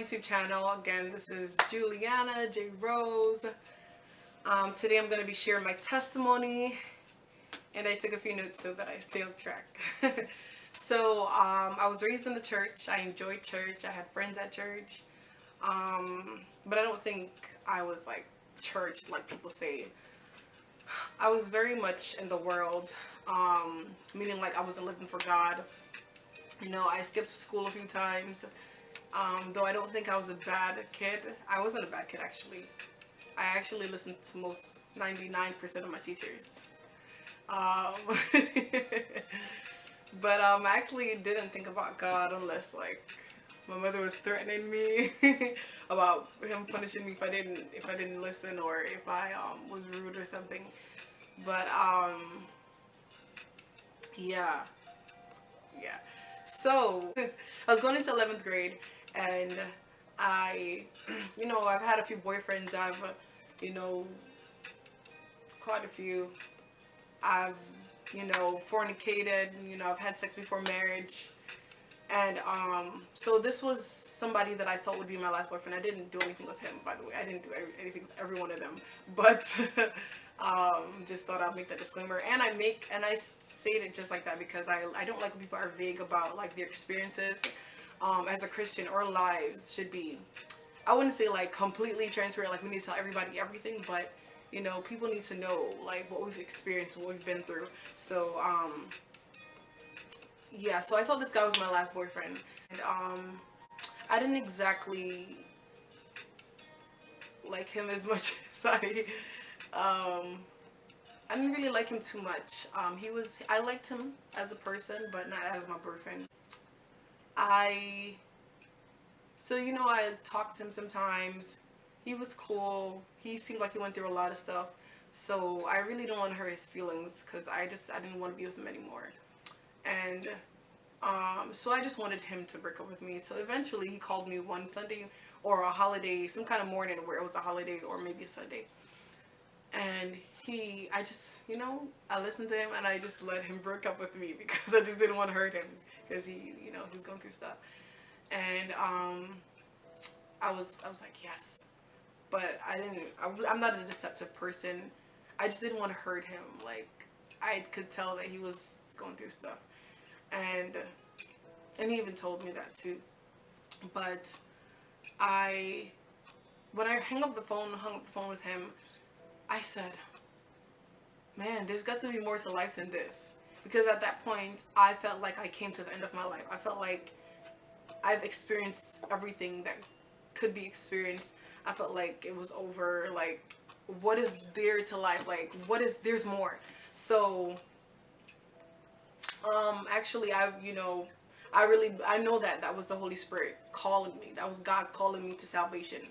YouTube channel. Again, this is Juliana J. Rose. Today I'm going to be sharing my testimony, and I took a few notes so that I stay on track. I was raised in the church. I enjoyed church. I had friends at church. But I don't think I was like church like people say. I was very much in the world, meaning like I wasn't living for God. I skipped school a few times. Though I don't think I was a bad kid. I wasn't a bad kid actually. I actually listened to most 99% of my teachers. Um, but I actually didn't think about God unless like my mother was threatening me about him punishing me if I didn't listen or if I was rude or something. But yeah, yeah. So I was going into 11th grade, and I, I've had a few boyfriends. I've, you know, quite a few. I've, fornicated. I've had sex before marriage. And so this was somebody that I thought would be my last boyfriend. I didn't do anything with him, by the way. I didn't do anything with every one of them. But just thought I'd make that disclaimer. And I say it just like that because I don't like when people are vague about like their experiences as a Christian or lives should be. I wouldn't say like completely transparent, like we need to tell everybody everything, but people need to know like what we've experienced, what we've been through. So yeah, so I thought this guy was my last boyfriend, and I didn't exactly like him as much as um, I didn't really like him too much. I liked him as a person, but not as my boyfriend. I, I talked to him sometimes. He was cool. He seemed like he went through a lot of stuff. So I really don't want to hurt his feelings because I didn't want to be with him anymore. And so I just wanted him to break up with me. So eventually he called me one Sunday or a holiday, some kind of morning where it was a holiday or maybe a Sunday. And I listened to him and I just let him break up with me because I just didn't want to hurt him because he was going through stuff. And I was like, yes. But I'm not a deceptive person. I just didn't want to hurt him. Like, I could tell that he was going through stuff. And he even told me that too. But I when I hung up the phone with him, I said, "Man, there's got to be more to life than this." Because at that point, I felt like I came to the end of my life. I felt like I've experienced everything that could be experienced. I felt like it was over. Like, what is there to life? Like, there's more. So, actually, I know that that was the Holy Spirit calling me. That was God calling me to salvation.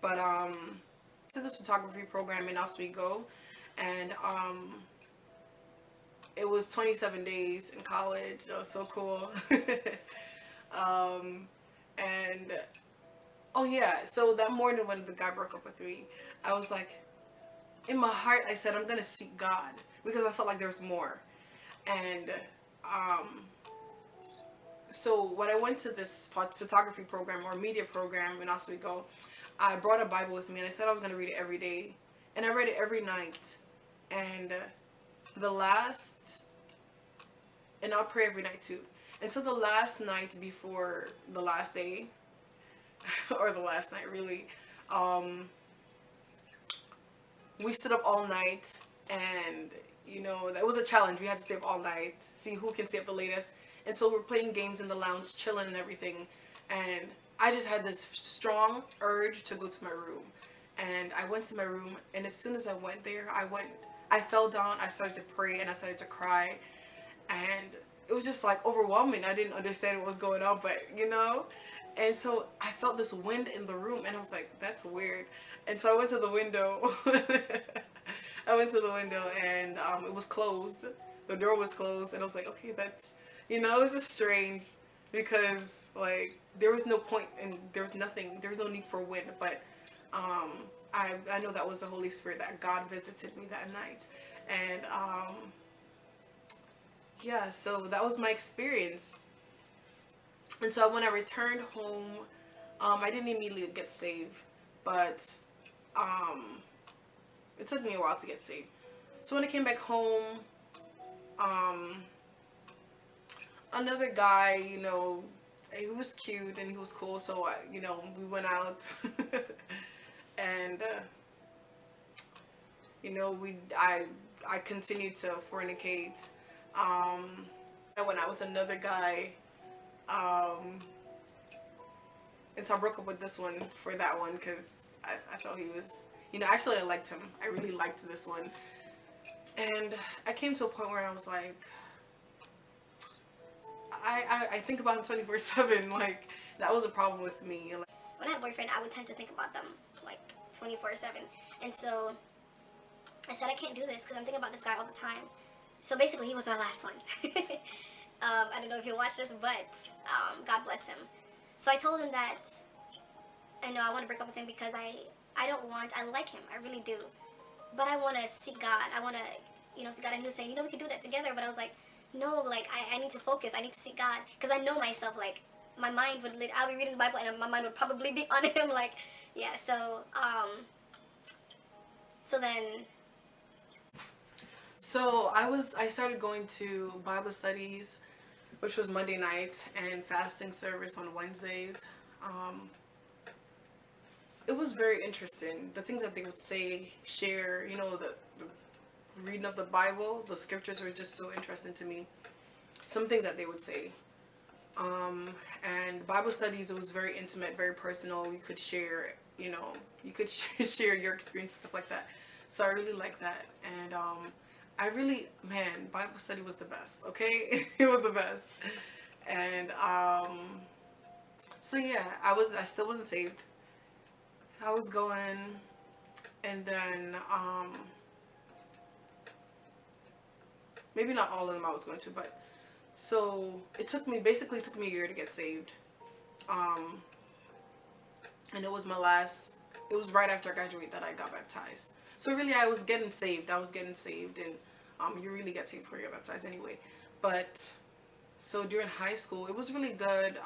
But to this photography program in Oswego, and it was 27 days in college. That was so cool. um, and oh yeah, so that morning when the guy broke up with me, I was like, in my heart, I said I'm gonna seek God because I felt like there was more. And um, so when I went to this photography program or media program in Oswego, I brought a Bible with me and I said I was going to read it every day. And I read it every night. And the last, and I'll pray every night too. And so the last night before the last day, or the last night really, um, we stood up all night and that was a challenge. We had to stay up all night, see who can stay up the latest. And so we're playing games in the lounge, chilling and everything. And I just had this strong urge to go to my room. And I went to my room, and as soon as I went there, I fell down, I started to pray, and I started to cry. And it was just like overwhelming. I didn't understand what was going on, but. And so I felt this wind in the room, and I was like, that's weird. And so I went to the window. I went to the window, and it was closed. The door was closed, and I was like, okay, it was just strange because like there was no point and there was nothing, there was no need for wind, but um, I know that was the Holy Spirit, that God visited me that night, and yeah, so that was my experience. And so when I returned home, I didn't immediately get saved, but um, it took me a while to get saved. So when I came back home, um, another guy, he was cute and he was cool, so we went out, and I continued to fornicate. Um, I went out with another guy, um, and so I broke up with this one for that one because I felt he was, actually I liked him. I really liked this one, and I came to a point where I was like, I think about him 24/7. Like, that was a problem with me. Like, when I had a boyfriend, I would tend to think about them like 24/7, and so I said I can't do this because I'm thinking about this guy all the time. So basically, he was my last one. I don't know if he'll watch this, but God bless him. So I told him that I know I want to break up with him because I like him, I really do, but I want to seek God. I want to, see God. And he was saying, we could do that together, but I was like, no, like I need to focus. I need to seek God because I know myself. Like my mind would, I'll be reading the Bible and my mind would probably be on him. Like, yeah. So then. So I started going to Bible studies, which was Monday nights, and fasting service on Wednesdays. Um, it was very interesting. The things that they would say, share, the reading of the Bible, the scriptures were just so interesting to me. Some things that they would say. Um, and Bible studies, it was very intimate, very personal. You could share, you could share your experience, stuff like that. So I really like that. And man, Bible study was the best, okay? It was the best. And so yeah, I still wasn't saved. I was going, and then maybe not all of them I was going to, but so basically took me a year to get saved. Um, and it was it was right after I graduated that I got baptized. So really I was getting saved. And you really get saved before you're baptized anyway. But so during high school, it was really good.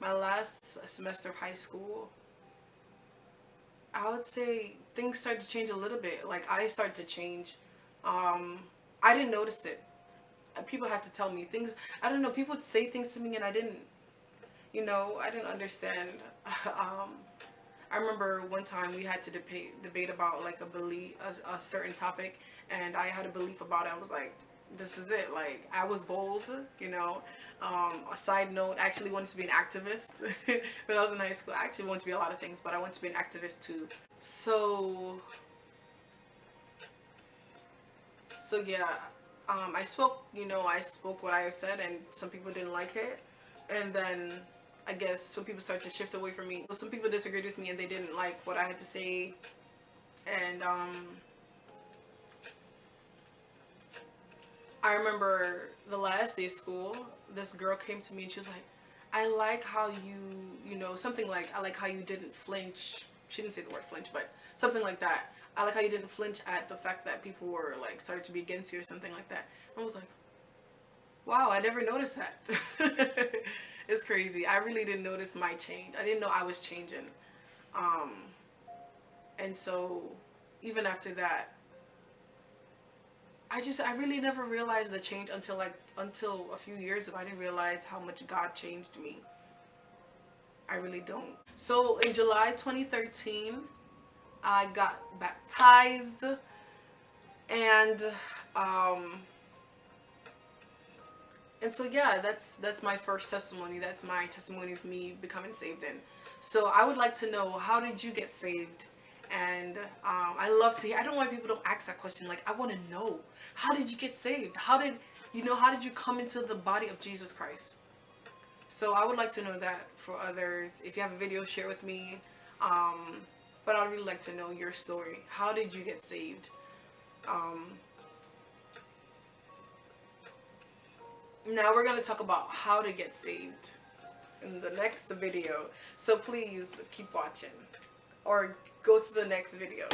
My last semester of high school, I would say things started to change a little bit. Like, I started to change. Um, I didn't notice it. People had to tell me things. I don't know. People would say things to me, and I didn't understand. um, I remember one time we had to debate about like a belief, a certain topic, and I had a belief about it. I was like, this is it. Like, I was bold. A side note, I actually wanted to be an activist when I was in high school. I actually wanted to be a lot of things, but I wanted to be an activist too. So yeah, I spoke what I said, and some people didn't like it, and then I guess some people started to shift away from me. Some people disagreed with me, and they didn't like what I had to say, and I remember the last day of school, this girl came to me and she was like, I like how something like, I like how you didn't flinch. She didn't say the word flinch, but something like that. I like how you didn't flinch at the fact that people were like started to be against you or something like that. I was like, wow, I never noticed that. It's crazy. I really didn't notice my change. I didn't know I was changing. Um, and so even after that, I really never realized the change until a few years ago. I didn't realize how much God changed me. I really don't. So in July 2013, I got baptized, and um and so yeah, that's my first testimony. That's my testimony of me becoming saved. And so I would like to know, how did you get saved? And I love to hear. I don't know why people don't ask that question. Like, I want to know, how did you get saved? How did you come into the body of Jesus Christ? So I would like to know that for others. If you have a video, share with me. um but I'd really like to know your story. How did you get saved? um Now we're going to talk about how to get saved in the next video. So please keep watching or go to the next video.